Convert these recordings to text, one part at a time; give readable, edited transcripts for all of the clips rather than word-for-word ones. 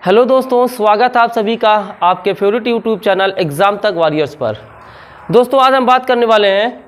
Hello दोस्तों, स्वागत है आप सभी का आपके फेवरेट यूट्यूब चैनल एग्ज़ाम तक वॉरियर्स पर। दोस्तों आज हम बात करने वाले हैं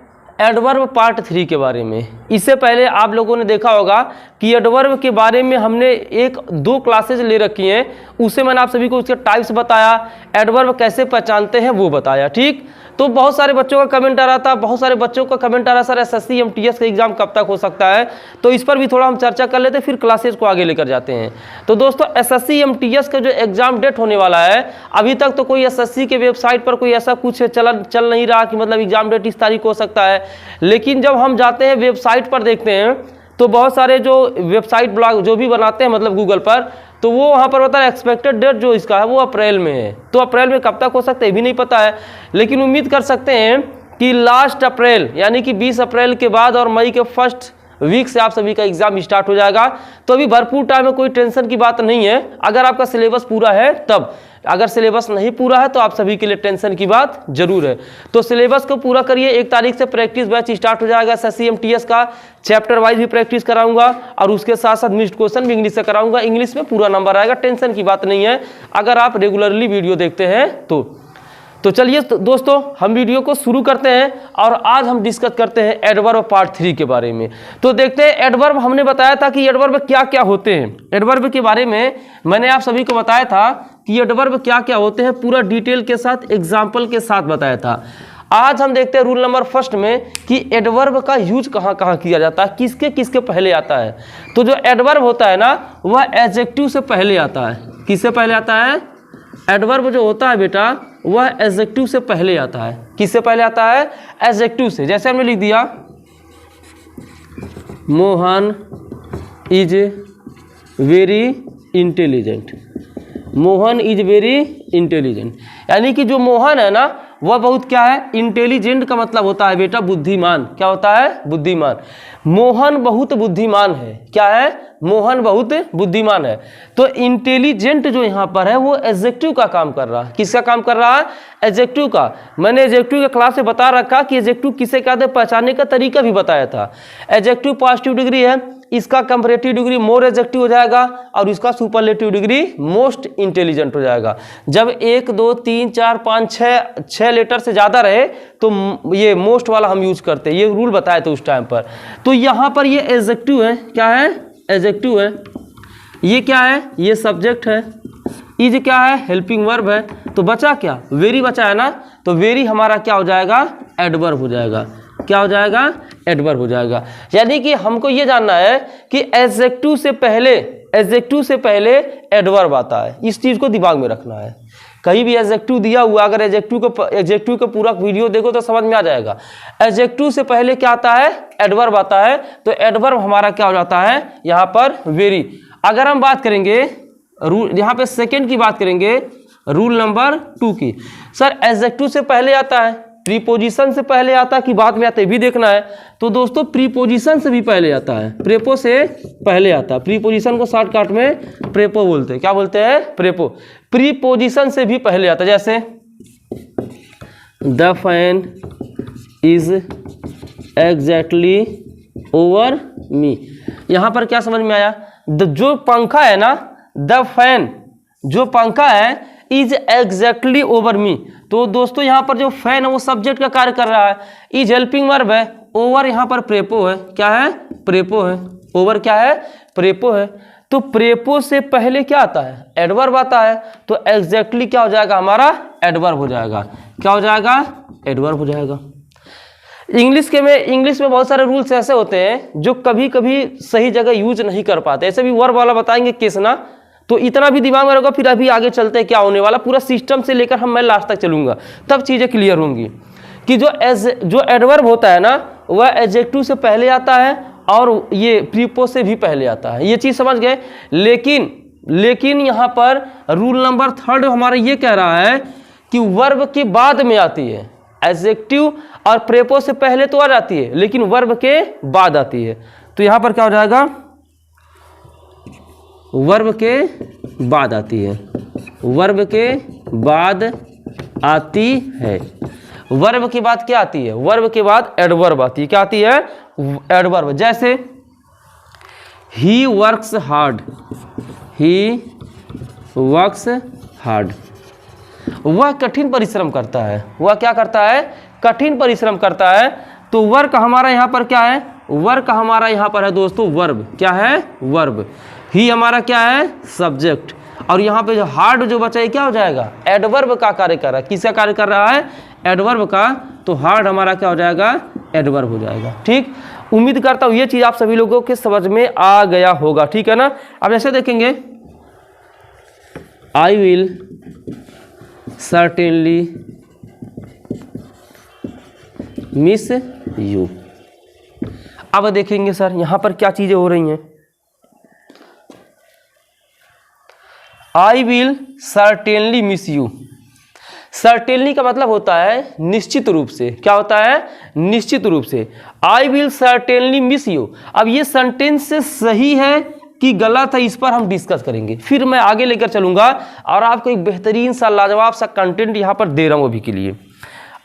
एडवर्ब पार्ट 3 के बारे में। इससे पहले आप लोगों ने देखा होगा कि एडवर्ब के बारे में हमने दो क्लासेज ले रखी हैं। उससे मैंने आप सभी को उसके टाइप्स बताया, एडवर्ब कैसे पहचानते हैं वो बताया। ठीक, तो बहुत सारे बच्चों का कमेंट आ रहा था, बहुत सारे बच्चों का कमेंट आ रहा सर एसएससी एमटीएस का एग्जाम कब तक हो सकता है। तो इस पर भी थोड़ा हम चर्चा कर लेते, फिर क्लासेज को आगे लेकर जाते हैं। तो दोस्तों एसएससी एमटीएस का जो एग्जाम डेट होने वाला है, अभी तक तो कोई एसएससी के वेबसाइट पर कोई ऐसा कुछ चल नहीं रहा कि मतलब एग्जाम डेट इस तारीख हो सकता है। लेकिन जब हम जाते हैं वेबसाइट पर देखते हैं तो बहुत सारे जो वेबसाइट ब्लॉग जो भी बनाते हैं मतलब गूगल पर, तो वो वहाँ पर बता रहे एक्सपेक्टेड डेट जो इसका है वो अप्रैल में है। तो अप्रैल में कब तक हो सकता है ये भी नहीं पता है, लेकिन उम्मीद कर सकते हैं कि लास्ट अप्रैल यानी कि 20 अप्रैल के बाद और मई के फर्स्ट वीक से आप सभी का एग्जाम स्टार्ट हो जाएगा। तो अभी भरपूर टाइम है, कोई टेंशन की बात नहीं है अगर आपका सिलेबस पूरा है तब। अगर सिलेबस नहीं पूरा है तो आप सभी के लिए टेंशन की बात जरूर है। तो सिलेबस को पूरा करिए। 1 तारीख से प्रैक्टिस बैच स्टार्ट हो जाएगा एसएससी एमटीएस का। चैप्टर वाइज भी प्रैक्टिस कराऊंगा और उसके साथ साथ मिस्ड क्वेश्चन भी इंग्लिश से कराऊंगा। इंग्लिश में पूरा नंबर आएगा, टेंशन की बात नहीं है अगर आप रेगुलरली वीडियो देखते हैं तो चलिए दोस्तों हम वीडियो को शुरू करते हैं और आज हम डिस्कस करते हैं एडवर्ब पार्ट 3 के बारे में। तो देखते हैं एडवर्ब। हमने बताया था कि एडवर्ब क्या क्या होते हैं। एडवर्ब के बारे में मैंने आप सभी को बताया था कि एडवर्ब क्या क्या होते हैं, पूरा डिटेल के साथ एग्जाम्पल के साथ बताया था। आज हम देखते हैं रूल नंबर फर्स्ट में कि एडवर्ब का यूज कहाँ कहाँ किया जाता है, किसके किसके पहले आता है। तो जो एडवर्ब होता है ना वह एडजेक्टिव से पहले आता है। किससे पहले आता है? एडवर्ब जो होता है बेटा वह एडजेक्टिव से पहले आता है। किससे पहले आता है? एडजेक्टिव से। जैसे हमने लिख दिया Mohan is very intelligent. Mohan is very intelligent, यानी कि जो मोहन है ना वह बहुत क्या है? इंटेलिजेंट का मतलब होता है बेटा बुद्धिमान। क्या होता है? बुद्धिमान। मोहन बहुत बुद्धिमान है। क्या है? मोहन बहुत बुद्धिमान है। तो इंटेलिजेंट जो यहाँ पर है वो एडजेक्टिव का काम कर रहा है। किसका काम कर रहा है? एडजेक्टिव का। मैंने एडजेक्टिव के क्लास में बता रखा कि एडजेक्टिव किसे कहते हैं, पहचानने का तरीका भी बताया था। एडजेक्टिव पॉजिटिव डिग्री है, इसका कंपैरेटिव डिग्री मोर एडजेक्टिव हो जाएगा और इसका सुपरलेटिव डिग्री मोस्ट इंटेलिजेंट हो जाएगा। जब 1 2 3 4 5 6 लेटर से ज़्यादा रहे तो ये मोस्ट वाला हम यूज करते हैं। ये रूल बताए थे उस टाइम पर। तो यहाँ पर ये एडजेक्टिव है। क्या है? एडजेक्टिव है। ये क्या है? ये सब्जेक्ट है। इज क्या है? हेल्पिंग वर्ब है। तो बचा क्या? वेरी बचा है ना। तो वेरी हमारा क्या हो जाएगा? एडवर्ब हो जाएगा। क्या हो जाएगा? एडवर्ब हो जाएगा। यानी कि हमको ये जानना है कि एडजेक्टिव से पहले एडवर्ब आता है। इस चीज को दिमाग में रखना है। कहीं भी एडजेक्टिव दिया हुआ, अगर एडजेक्टिव का पूरा वीडियो देखो तो समझ में आ जाएगा। एडजेक्टिव से पहले क्या आता है? एडवर्ब आता है। तो एडवर्ब हमारा क्या हो जाता है यहाँ पर? वेरी। अगर हम बात करेंगे यहाँ पे सेकंड की बात करेंगे, रूल नंबर 2 की। सर एडजेक्टिव से पहले आता है, प्रीपोजिशन से पहले आता है कि बाद में आता है भी देखना है। तो दोस्तों प्रीपोजिशन से भी पहले आता है, प्रेपो से पहले आता है। प्रीपोजिशन को शॉर्टकट में प्रेपो बोलते हैं। क्या बोलते हैं? प्रेपो। प्रीपोजिशन से भी पहले आता है। जैसे the fan is exactly over me. यहाँ पर क्या समझ में आया? जो पंखा है ना, द फैन जो पंखा है इज एग्जैक्टली ओवर मी। तो दोस्तों यहाँ पर जो फैन है वो सब्जेक्ट का कार्य कर रहा है। इज हेल्पिंग वर्ब है। ओवर यहाँ पर प्रेपो है। क्या है? प्रेपो है। ओवर क्या है? प्रेपो है। तो प्रेपो से पहले क्या आता है? एडवर्ब आता है। तो एग्जैक्टली क्या हो जाएगा हमारा? एडवर्ब हो जाएगा। क्या हो जाएगा? एडवर्ब हो जाएगा। इंग्लिश में बहुत सारे रूल्स ऐसे होते हैं जो कभी कभी सही जगह यूज नहीं कर पाते। ऐसे भी वर्ब वाला बताएंगे केस ना, तो इतना भी दिमाग में रखो। फिर अभी आगे चलते हैं क्या होने वाला, पूरा सिस्टम से लेकर मैं लास्ट तक चलूंगा, तब चीजें क्लियर होंगी कि जो एडवर्ब होता है ना वह एडजेक्टिव से पहले आता है और ये प्रीपो से भी पहले आता है। ये चीज समझ गए। लेकिन यहाँ पर रूल नंबर 3 हमारा ये कह रहा है कि वर्ब के बाद में आती है। एडजेक्टिव और प्रेपो से पहले तो आ जाती है लेकिन वर्ब के बाद आती है। तो यहाँ पर क्या हो जाएगा? वर्ब के बाद आती है। वर्ब के बाद आती है। वर्ब के बाद क्या आती है? वर्ब के बाद एडवर्ब आती है। क्या आती है? एडवर्ब। जैसे he works hard. He works hard, वह कठिन परिश्रम करता है। वह क्या करता है? कठिन परिश्रम करता है। तो वर्क हमारा यहाँ पर क्या है? वर्क हमारा यहाँ पर है दोस्तों वर्ब। क्या है? वर्ब। ही हमारा क्या है? सब्जेक्ट। और यहाँ पे जो हार्ड जो बचा है क्या हो जाएगा? एडवर्ब का कार्य कर रहा है। किसका कार्य कर रहा है? एडवर्ब का। तो हार्ड हमारा क्या हो जाएगा? एडवर्ब हो जाएगा। ठीक, उम्मीद करता हूँ ये चीज़ आप सभी लोगों के समझ में आ गया होगा। ठीक है ना। अब ऐसे देखेंगे, I will certainly miss you. अब देखेंगे सर यहां पर क्या चीजें हो रही हैं। I will certainly miss you. Certainly का मतलब होता है निश्चित रूप से। क्या होता है? निश्चित रूप से। I will certainly miss you. अब ये सेंटेंस सही है कि गलत है, इस पर हम डिस्कस करेंगे। फिर मैं आगे लेकर चलूंगा और आपको एक बेहतरीन सा लाजवाब सा कंटेंट यहां पर दे रहा हूं अभी के लिए।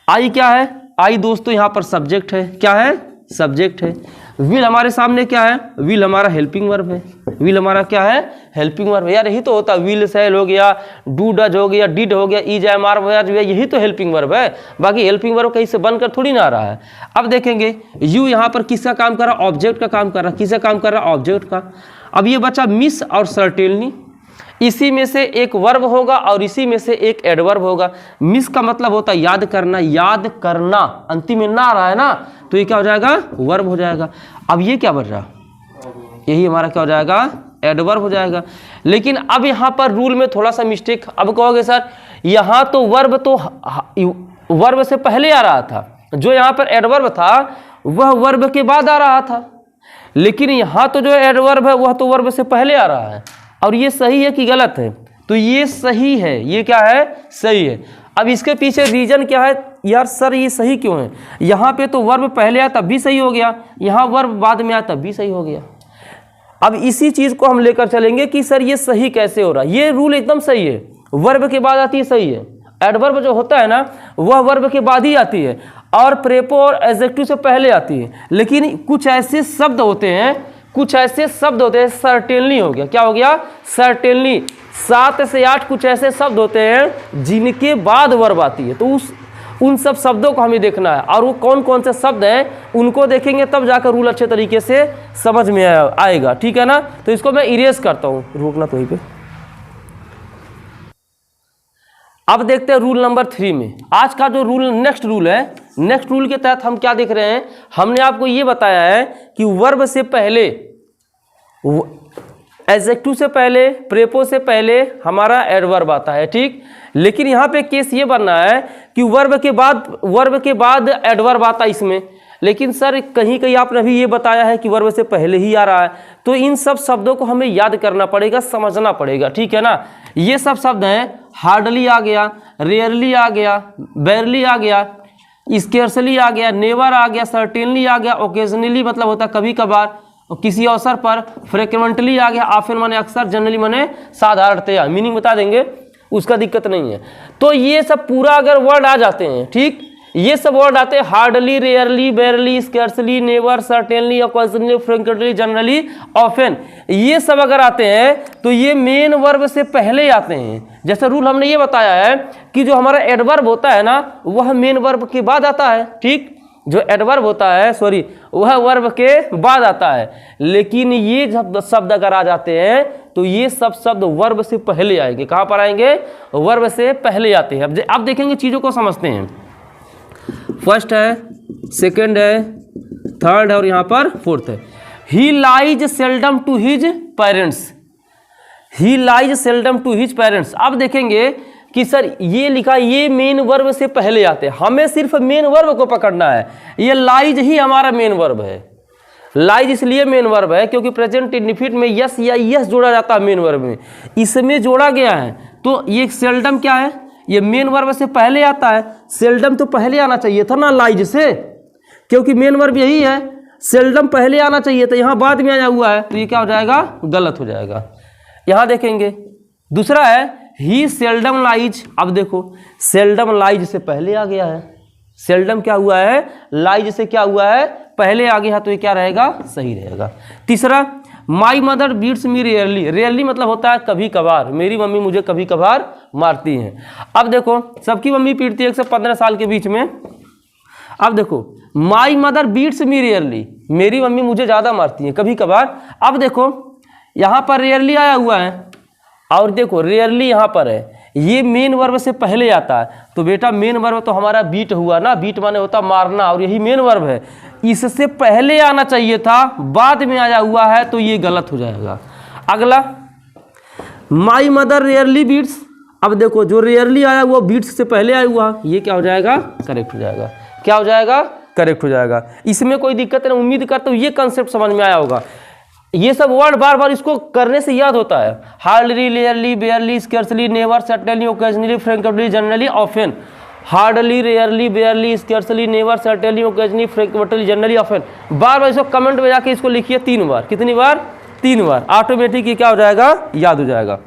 आई क्या है? आई दोस्तों यहां पर सब्जेक्ट है। क्या है? सब्जेक्ट है। विल हमारे सामने क्या है? विल हमारा हेल्पिंग वर्ब है। विल हमारा क्या है? हेल्पिंग वर्ब है। यार यही तो होता है, विल सेल हो गया, डू डज हो गया, डिड हो गया, इज एम आर जो है, यही तो हेल्पिंग वर्ब है। बाकी हेल्पिंग वर्ब कहीं से बनकर थोड़ी ना आ रहा है। अब देखेंगे यू यहाँ पर किसका काम कर रहा? ऑब्जेक्ट का काम कर रहा। किसका काम कर रहा? ऑब्जेक्ट का। अब ये बचा मिस और सर्टेनली। इसी में से एक वर्ब होगा और इसी में से एक एडवर्ब होगा। मिस का मतलब होता है याद करना। याद करना अंतिम में ना आ रहा है ना, तो ये क्या हो जाएगा? वर्ब हो जाएगा। अब ये क्या बन रहा? यही हमारा क्या हो जाएगा? एडवर्ब हो जाएगा। लेकिन अब यहाँ पर रूल में थोड़ा सा मिस्टेक। अब कहोगे सर यहाँ तो वर्ब से पहले आ रहा था, जो यहाँ पर एडवर्ब था वह वर्ब के बाद आ रहा था। लेकिन यहाँ तो जो एडवर्ब है वह तो वर्ब से पहले आ रहा है। और ये सही है कि गलत है? तो ये सही है। ये क्या है? सही है। अब इसके पीछे रीजन क्या है? यार सर ये सही क्यों है? यहाँ पे तो वर्ब पहले आया तब भी सही हो गया, यहाँ वर्ब बाद में आया तब भी सही हो गया। अब इसी चीज़ को हम लेकर चलेंगे कि सर ये सही कैसे हो रहा है। ये रूल एकदम सही है। वर्ब के बाद आती है, सही है। एडवर्ब जो होता है ना वह वर्ब के बाद ही आती है और प्रेपो और एडजेक्टिव से पहले आती है। लेकिन कुछ ऐसे शब्द होते हैं, सर्टेनली हो गया। क्या हो गया? सर्टेनली। 7 से 8 कुछ ऐसे शब्द होते हैं जिनके बाद वर्ब आती है। तो उन सब शब्दों को हमें देखना है और वो कौन कौन से शब्द हैं उनको देखेंगे, तब जाकर रूल अच्छे तरीके से समझ में आएगा। ठीक है ना। तो इसको मैं इरेज करता हूँ, रोकना तो वहीं पे। अब देखते हैं रूल नंबर 3 में। आज का जो रूल नेक्स्ट रूल है, नेक्स्ट रूल के तहत हम क्या देख रहे हैं? हमने आपको ये बताया है कि वर्ब से पहले, एडजेक्टिव से पहले, प्रेपो से पहले हमारा एडवर्ब आता है। ठीक, लेकिन यहाँ पे केस ये बनना है कि वर्ब के बाद एडवर्ब आता है इसमें। लेकिन सर कहीं कहीं आपने अभी ये बताया है कि वर्ब से पहले ही आ रहा है। तो इन सब शब्दों को हमें याद करना पड़ेगा, समझना पड़ेगा। ठीक है ना। ये सब शब्द हैं, हार्डली आ गया, रेयरली आ गया, बेयरली आ गया, स्केर्सली आ गया, नेवर आ गया, सर्टेनली आ गया, ओकेजनली मतलब होता है कभी कभार, किसी अवसर पर, फ्रिक्वेंटली आ गया, ऑफन माने अक्सर, जनरली माने साधारणतया। मीनिंग बता देंगे, उसका दिक्कत नहीं है। तो ये सब पूरा अगर वर्ड आ जाते हैं, ठीक, ये सब वर्ड आते हैं, hardly, rarely, बेयरली, scarcely, never, certainly, occasionally, frequently, generally, often, ये सब अगर आते हैं तो ये मेन वर्ब से पहले आते हैं। जैसे रूल हमने ये बताया है कि जो हमारा एडवर्ब होता है ना वह मेन वर्ब के बाद आता है। ठीक, जो एडवर्ब होता है वह वर्ब के बाद आता है। लेकिन ये जब शब्द अगर आ जाते हैं तो ये सब शब्द वर्ब से पहले आएंगे। कहाँ पर आएंगे? वर्ब से पहले आते हैं। अब देखेंगे, चीज़ों को समझते हैं। फर्स्ट है, सेकंड है, थर्ड है और यहाँ पर फोर्थ है। He lies seldom to his parents. He lies seldom to his parents. अब देखेंगे कि सर ये लिखा, ये मेन वर्ब से पहले आते हैं। हमें सिर्फ मेन वर्ब को पकड़ना है। ये लाइज ही हमारा मेन वर्ब है। लाइज इसलिए मेन वर्ब है क्योंकि प्रेजेंट इंडिफिनिट में यस या यस जोड़ा जाता है मेन वर्ब में, इसमें जोड़ा गया है। तो ये सेल्डम क्या है? ये मेन वर्ब से पहले आता है। सेल्डम तो पहले आना चाहिए था ना लाइज से, क्योंकि मेन वर्ब यही है। सेल्डम पहले आना चाहिए था, यहाँ बाद में आया हुआ है, तो ये क्या हो जाएगा? गलत हो जाएगा। यहाँ देखेंगे दूसरा है, ही सेल्डम लाइज। अब देखो, सेल्डम लाइज से पहले आ गया है। सेल्डम क्या हुआ है? लाइज से क्या हुआ है? पहले आ गया है, तो ये क्या रहेगा? सही रहेगा। तीसरा, my mother beats me rarely, rarely मतलब होता है कभी कभार, मेरी मम्मी मुझे कभी कभार मारती हैं। अब देखो सबकी मम्मी पीटती है 1 से 15 साल के बीच में। अब देखो my mother beats me rarely, मेरी मम्मी मुझे ज़्यादा मारती हैं कभी कभार। अब देखो यहाँ पर रेयरली आया हुआ है और देखो रेयरली यहाँ पर है, ये मेन वर्ब से पहले आता है, तो बेटा मेन वर्ब तो हमारा बीट हुआ ना, बीट माने होता मारना और यही मेन वर्ब है, इससे पहले आना चाहिए था, बाद में आया हुआ है तो ये गलत हो जाएगा। अगला माई मदर रेयरली बीट्स, अब देखो जो रेयरली आया हुआ बीट्स से पहले आया हुआ, ये क्या हो जाएगा, करेक्ट हो जाएगा। क्या हो जाएगा, करेक्ट हो जाएगा। इसमें कोई दिक्कत नहीं, उम्मीद करता हूँ ये कंसेप्ट समझ में आया होगा। ये सब वर्ड बार बार इसको करने से याद होता है। Hardly, rarely, barely, scarcely, never, certainly, occasionally, frequently, generally, often. Hardly, rarely, barely, scarcely, never, certainly, occasionally, frequently, generally, often. बार बार इसको कमेंट में जाके इसको लिखिए 3 बार। कितनी बार, 3 बार। ऑटोमेटिक ये क्या हो जाएगा, याद हो जाएगा।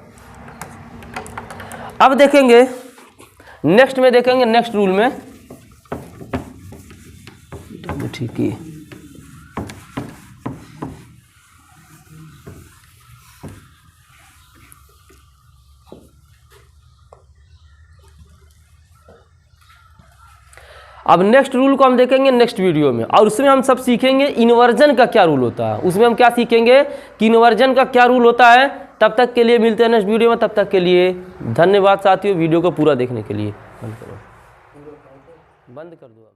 अब देखेंगे नेक्स्ट में, देखेंगे नेक्स्ट रूल में, ठीक है। अब नेक्स्ट रूल को हम देखेंगे नेक्स्ट वीडियो में, और उसमें हम सब सीखेंगे इन्वर्जन का क्या रूल होता है। उसमें हम क्या सीखेंगे कि इन्वर्जन का क्या रूल होता है। तब तक के लिए मिलते हैं नेक्स्ट वीडियो में, तब तक के लिए धन्यवाद साथियों, वीडियो को पूरा देखने के लिए। बंद कर दो।